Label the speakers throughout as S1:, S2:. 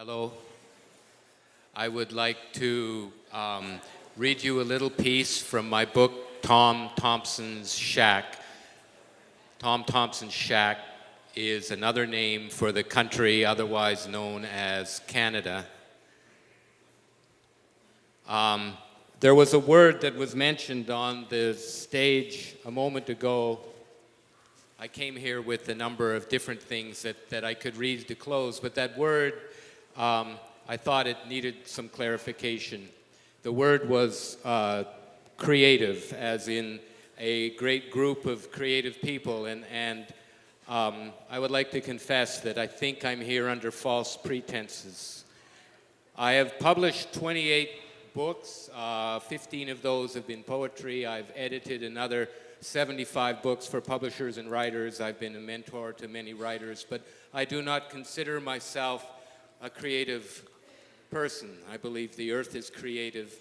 S1: Hello. I would like to read you a little piece from my book, Tom Thompson's Shack. Tom Thompson's Shack is another name for the country otherwise known as Canada. There was a word that was mentioned on the stage a moment ago. I came here with a number of different things that I could read to close, but that word, I thought it needed some clarification. The word was creative, as in a great group of creative people, and I would like to confess that I think I'm here under false pretenses. I have published 28 books, 15 of those have been poetry. I've edited another 75 books for publishers and writers. I've been a mentor to many writers, but I do not consider myself a creative person. I believe the earth is creative,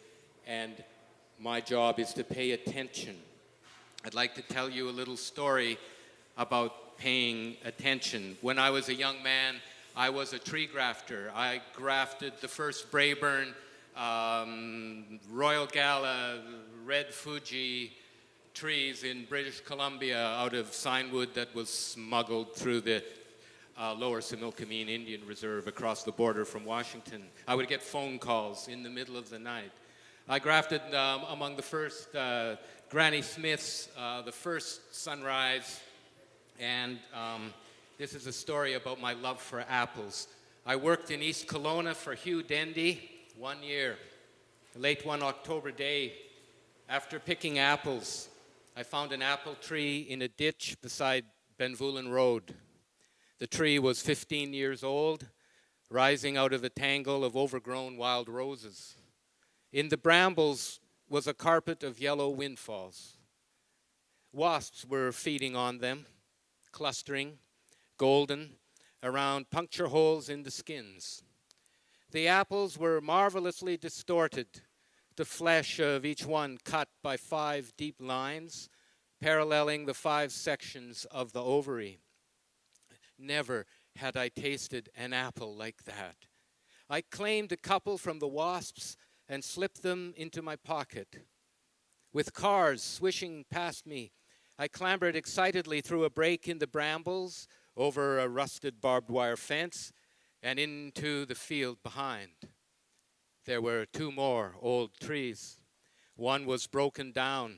S1: and my job is to pay attention. I'd like to tell you a little story about paying attention. When I was a young man, I was a tree grafter. I grafted the first Braeburn, Royal Gala, Red Fuji trees in British Columbia out of signwood that was smuggled through the Lower Similkameen Indian Reserve across the border from Washington. I would get phone calls in the middle of the night. I grafted among the first Granny Smiths, the first sunrise, and this is a story about my love for apples. I worked in East Kelowna for Hugh Dendy 1 year. Late one October day, after picking apples, I found an apple tree in a ditch beside Benvoolen Road. The tree was 15 years old, rising out of a tangle of overgrown wild roses. In the brambles was a carpet of yellow windfalls. Wasps were feeding on them, clustering, golden, around puncture holes in the skins. The apples were marvelously distorted, the flesh of each one cut by 5 deep lines, paralleling the 5 sections of the ovary. Never had I tasted an apple like that. I claimed a couple from the wasps and slipped them into my pocket. With cars swishing past me, I clambered excitedly through a break in the brambles, over a rusted barbed wire fence, and into the field behind. There were 2 more old trees. One was broken down,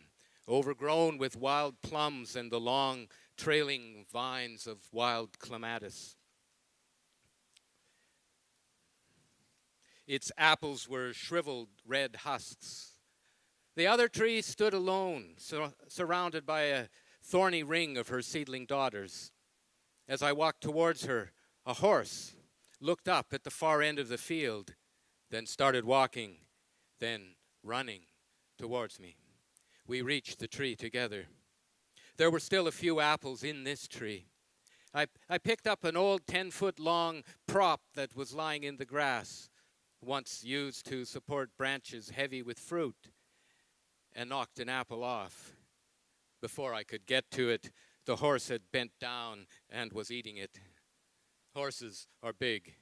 S1: overgrown with wild plums and the long, trailing vines of wild clematis. Its apples were shriveled red husks. The other tree stood alone, surrounded by a thorny ring of her seedling daughters. As I walked towards her, a horse looked up at the far end of the field, then started walking, then running towards me. We reached the tree together. There were still a few apples in this tree. I picked up an old 10-foot-long prop that was lying in the grass, once used to support branches heavy with fruit, and knocked an apple off. Before I could get to it, the horse had bent down and was eating it. Horses are big.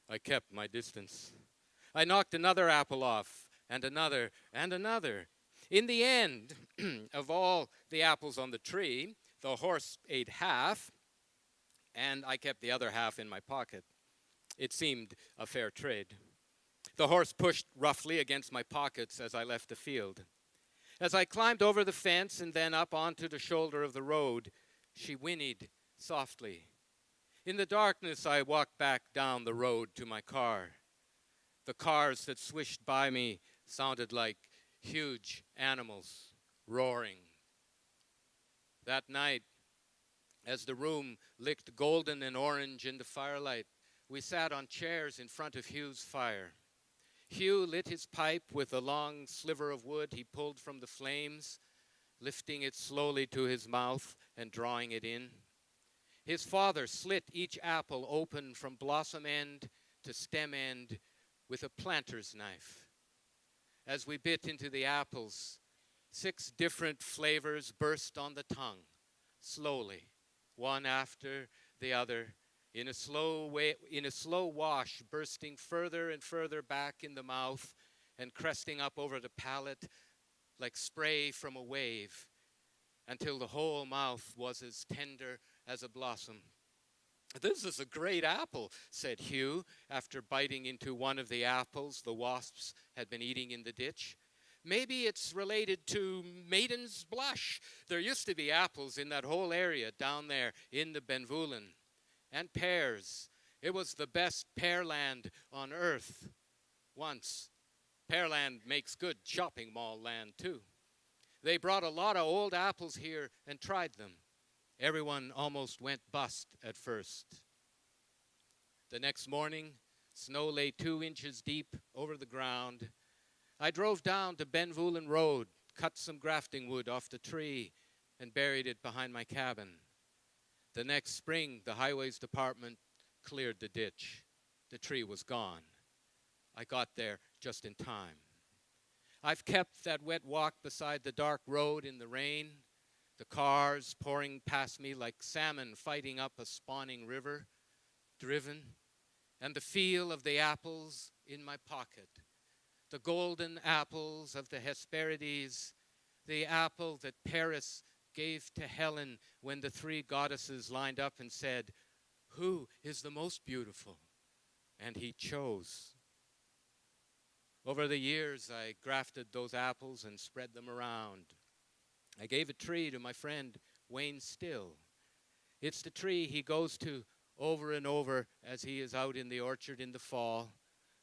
S1: I kept my distance. I knocked another apple off, and another, and another. In the end of all the apples on the tree, the horse ate half, and I kept the other half in my pocket. It seemed a fair trade. The horse pushed roughly against my pockets as I left the field. As I climbed over the fence and then up onto the shoulder of the road, she whinnied softly. In the darkness, I walked back down the road to my car. The cars that swished by me sounded like huge animals roaring. That night, as the room licked golden and orange in the firelight, we sat on chairs in front of Hugh's fire. Hugh lit his pipe with a long sliver of wood he pulled from the flames, lifting it slowly to his mouth and drawing it in. His father slit each apple open from blossom end to stem end with a planter's knife. As we bit into the apples, 6 different flavors burst on the tongue, slowly, one after the other, in a slow wash, bursting further and further back in the mouth and cresting up over the palate like spray from a wave, until the whole mouth was as tender as a blossom. "This is a great apple," said Hugh, after biting into one of the apples the wasps had been eating in the ditch. "Maybe it's related to maiden's blush. There used to be apples in that whole area down there in the Benvulen. And pears. It was the best pearland on earth once. Pearland makes good shopping mall land, too. They brought a lot of old apples here and tried them. Everyone almost went bust at first." The next morning, snow lay 2 inches deep over the ground. I drove down to Benvulen Road, cut some grafting wood off the tree, and buried it behind my cabin. The next spring, the highways department cleared the ditch. The tree was gone. I got there just in time. I've kept that wet walk beside the dark road in the rain, the cars pouring past me like salmon fighting up a spawning river, driven, and the feel of the apples in my pocket, the golden apples of the Hesperides, the apple that Paris gave to Helen when the 3 goddesses lined up and said, "Who is the most beautiful?" And he chose. Over the years, I grafted those apples and spread them around. I gave a tree to my friend Wayne Still. It's the tree he goes to over and over as he is out in the orchard in the fall,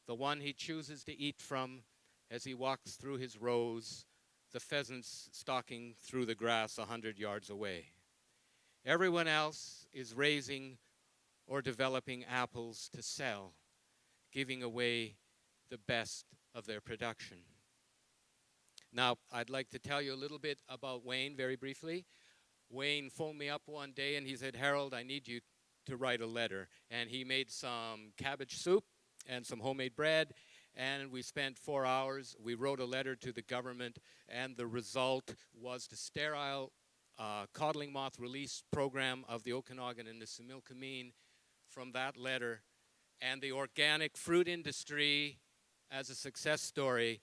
S1: the one he chooses to eat from as he walks through his rows, the pheasants stalking through the grass 100 yards away. Everyone else is raising or developing apples to sell, giving away the best of their production. Now, I'd like to tell you a little bit about Wayne very briefly. Wayne phoned me up one day and he said, "Harold, I need you to write a letter." And he made some cabbage soup and some homemade bread, and we spent 4 hours. We wrote a letter to the government, and the result was the sterile codling moth release program of the Okanagan and the Similkameen from that letter, and the organic fruit industry as a success story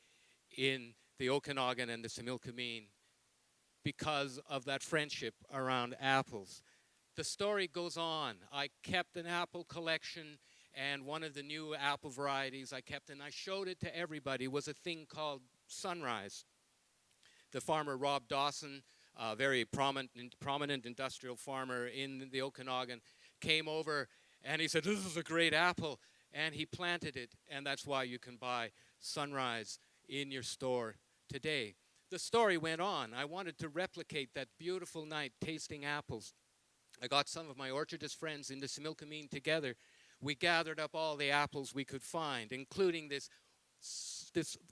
S1: in the Okanagan and the Similkameen because of that friendship around apples. The story goes on. I kept an apple collection, and one of the new apple varieties I kept, and I showed it to everybody, was a thing called Sunrise. The farmer Rob Dawson, a very prominent industrial farmer in the Okanagan, came over and he said, "This is a great apple," and he planted it, and that's why you can buy Sunrise in your store today. The story went on. I wanted to replicate that beautiful night tasting apples. I got some of my orchardist friends in the Similkameen together. We gathered up all the apples we could find, including this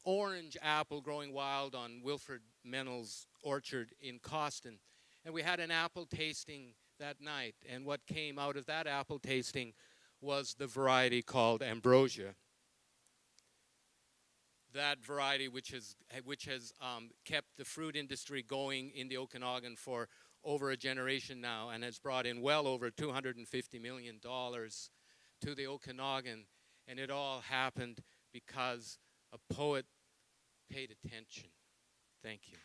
S1: orange apple growing wild on Wilfred Mennel's orchard in Coston. And we had an apple tasting that night. And what came out of that apple tasting was the variety called Ambrosia. That variety which has kept the fruit industry going in the Okanagan for over a generation now and has brought in well over $250 million to the Okanagan. And it all happened because a poet paid attention. Thank you.